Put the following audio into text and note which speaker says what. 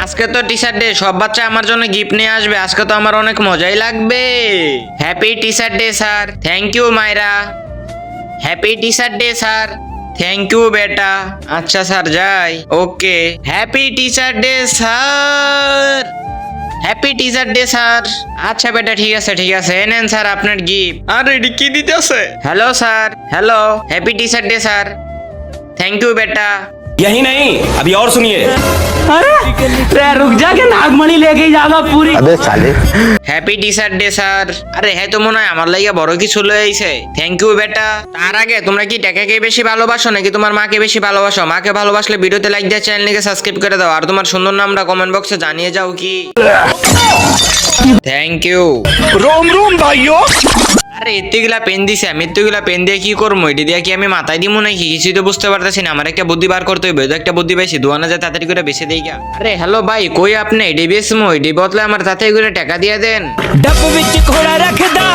Speaker 1: আজকে তো teacher day, সব বাচ্চা আমার জন্য গিফট নিয়ে আসবে। আজকে তো আমার অনেক মজাই লাগবে। Happy teacher day sir. Thank you Maira. Happy teacher day sir. Thank you বেটা। আচ্ছা স্যার যাই। Okay. Happy teacher day sir. Happy teacher day sir. আচ্ছা বেটা ঠিক আছে ঠিক আছে, এই নেন স্যার আপনার গিফট।
Speaker 2: আরে এটি কি দিতেছে?
Speaker 1: Hello sir. Hello. Happy teacher day sir. Thank you বেটা।
Speaker 3: यही नहीं, अभी और सुनिए।
Speaker 4: अरे रुक जा के नागमणि लेके जागा पूरी।
Speaker 1: Happy teacher day sir. আরে হ্যাঁ তো মনে হয় আমার লাইগা বড় কিছু লয়ে আইছে। থ্যাংক ইউ বেটা। তার আগে তোমরা কি টাকাকে বেশি ভালোবাসো নাকি তোমার মাকে বেশি ভালোবাসো? মাকে ভালোবাসলে ভিডিওতে লাইক দিয়ে চ্যানেলকে সাবস্ক্রাইব করে দাও, আর তোমার সুন্দর নামটা কমেন্ট বক্সে জানিয়ে যাও কি। Thank you.
Speaker 2: रोम रोम भाइयों।
Speaker 1: আরে এতগুলা পেন দিছে, আমি এতগুলা পেন দিয়ে কি করবো? এটি দিয়ে কি আমি মাথায় দিব নাকি? কিছুই তো বুঝতে পারতেছি না। আমার একটা বুদ্ধি বার করতে হইবে। একটা বুদ্ধি পাইছি, দোয়ানা যায় তাড়াতাড়ি করে বেছে দেই গা। আরে হ্যালো ভাই, কই আপনি? এটি বেসমো, এটি বদলে আমার তাড়াতাড়ি করে টাকা দিয়ে দেন।
Speaker 4: डब विच घोड़ा रखदा